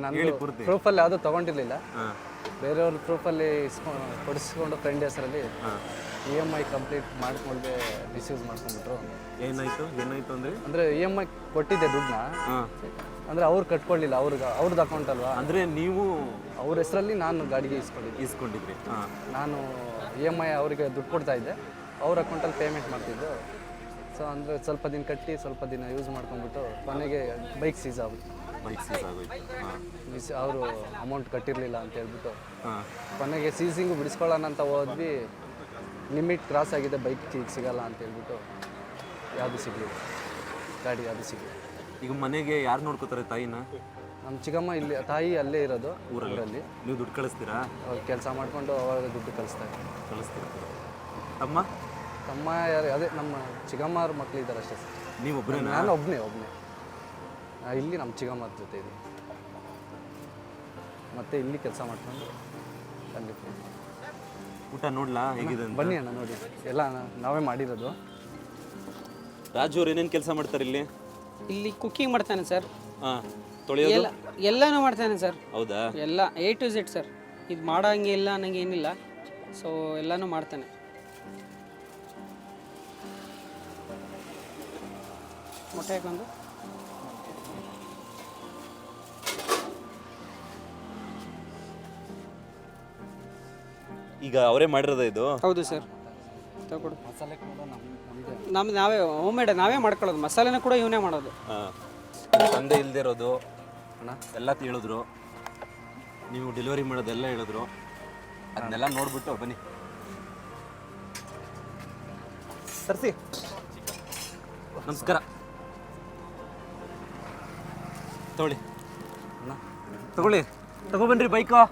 ನಾನು ಪ್ರೂಫಲ್ಲಿ ಯಾವುದೂ ತೊಗೊಂಡಿರಲಿಲ್ಲ. ಬೇರೆಯವ್ರ ಪ್ರೂಫಲ್ಲಿ ಕೊಡಿಸ್ಕೊಂಡು ಫ್ರೆಂಡ್ ಹೆಸರಲ್ಲಿ EMI ಕಂಪ್ಲೀಟ್ ಮಾಡ್ಕೊಂಡೆ ಮಿಸ್ಯೂಸ್ ಮಾಡ್ಕೊಂಡ್ಬಿಟ್ರು. ಏನಾಯ್ತು ಅಂದರೆ EMI ಕೊಟ್ಟಿದ್ದೆ ದುಡ್ಡನ್ನ, ಅಂದರೆ ಅವ್ರು ಕಟ್ಕೊಳ್ಳಿಲ್ಲ, ಅವ್ರದ್ದು ಅಕೌಂಟ್ ಅಲ್ವಾ. ಅಂದರೆ ನೀವು ಅವ್ರ ಹೆಸರಲ್ಲಿ ನಾನು ಗಾಡಿಗೆ ಇಸ್ಕೊಂಡಿದ್ರಿ. ನಾನು EMI ಅವರಿಗೆ ದುಡ್ಡು ಕೊಡ್ತಾ ಇದ್ದೆ, ಅವ್ರ ಅಕೌಂಟಲ್ಲಿ ಪೇಮೆಂಟ್ ಮಾಡ್ತಿದ್ದು. ಸೊ ಅಂದರೆ ಸ್ವಲ್ಪ ದಿನ ಕಟ್ಟಿ ಸ್ವಲ್ಪ ದಿನ ಯೂಸ್ ಮಾಡ್ಕೊಂಡ್ಬಿಟ್ಟು ಕೊನೆಗೆ ಬೈಕ್ ಸೀಸ್ ಆಗುತ್ತೆ. ಅವರು ಅಮೌಂಟ್ ಕಟ್ಟಿರಲಿಲ್ಲ ಅಂತ ಹೇಳ್ಬಿಟ್ಟು ಕೊನೆಗೆ ಸೀಸಿಂಗು ಬಿಡಿಸ್ಕೊಳ್ಳೋಣ ಅಂತ ಹೋದ್ವಿ. ಲಿಮಿಟ್ ಕ್ರಾಸ್ ಆಗಿದೆ, ಬೈಕ್ ಈಗ ಸಿಗಲ್ಲ ಅಂತ ಹೇಳ್ಬಿಟ್ಟು ಯಾವುದು ಸಿಗಲಿಲ್ಲ, ಗಾಡಿ ಯಾವುದು ಸಿಗಲಿಲ್ಲ. ಈಗ ಮನೆಗೆ ಯಾರು ನೋಡ್ಕೋತಾರೆ ತಾಯಿನ? ನಮ್ಮ ಚಿಕ್ಕಮ್ಮ ಇಲ್ಲಿ, ತಾಯಿ ಅಲ್ಲೇ ಇರೋದು ಊರಲ್ಲಿ. ನೀವು ದುಡ್ಡು ಕಳಿಸ್ತೀರಾ? ಕೆಲಸ ಮಾಡಿಕೊಂಡು ಅವಾಗ ದುಡ್ಡು ಕಳಿಸ್ತೀರ. ತಮ್ಮ ಯಾರು ಅದೇ ನಮ್ಮ ಚಿಕ್ಕಮ್ಮ ಅವ್ರ ಮಕ್ಕಳಿದ್ದಾರೆ ಅಷ್ಟೇ ಸರ್. ನೀವು ಒಬ್ಬರೇ? ನಾನು ಒಬ್ಬನೇ ಇಲ್ಲಿ ನಮ್ಮ ಚಿಕ್ಕಮ್ಮರ ಜೊತೆ ಇದ್ದೀನಿ. ಮತ್ತೆ ಇಲ್ಲಿ ಕೆಲಸ ಮಾಡ್ಕೊಂಡು ಅಲ್ಲಿ ಊಟ ನೋಡ್ಲಾ ಹೇಗಿದೆ? ಬನ್ನಿ ಅಣ್ಣ, ನೋಡಿ ಎಲ್ಲ ನಾವೇ ಮಾಡಿರೋದು. ರಾಜು ಅವ್ರು ಏನೇನು ಕೆಲಸ ಮಾಡ್ತಾರೆ ಇಲ್ಲಿ? ಇಲ್ಲಿ ಕುಕ್ಕಿಂಗ್ ಮಾಡ್ತಾನೆ ಸರ್. ತೊಳೆಯೋದು ಎಲ್ಲನೂ ಮಾಡ್ತಾನೆ ಸರ್. ಹೌದಾ? ಎಲ್ಲ A to Z ಸರ್. ಇದು ಮಾಡೋಂಗೆ ಇಲ್ಲ ನನಗೆ ಏನಿಲ್ಲ, ಸೊ ಎಲ್ಲನೂ ಮಾಡ್ತಾನೆ. ಮೊಟ್ಟೆ ಹಾಕೊಂಡು ಈಗ ಅವರೇ ಮಾಡಿರೋದ ಇದು? ಹೌದು ಸರ್. ತಗೊಡು. ಮಸಾಲೆ ಕೂಡ ನಾವೇ ಹೋಮ್ ಮೇಡ್ ನಾವೇ ಮಾಡ್ಕೊಳ್ಳೋದು. ಮಸಾಲೆನ ಕೂಡ ಇವನೇ ಮಾಡೋದು. ತಂದೆ ಇಲ್ಲದೆ ಇರೋದು ಎಲ್ಲ ಹೇಳಿದ್ರು, ನೀವು ಡೆಲಿವರಿ ಮಾಡೋದೆಲ್ಲ ಹೇಳಿದ್ರು. ಅದನ್ನೆಲ್ಲ ನೋಡ್ಬಿಟ್ಟು ಬನ್ನಿ ತರಿಸಿ. ನಮಸ್ಕಾರ. ತಗೊಳ್ಳಿ ತಗೊಬನ್ರಿ ಬೈಕು.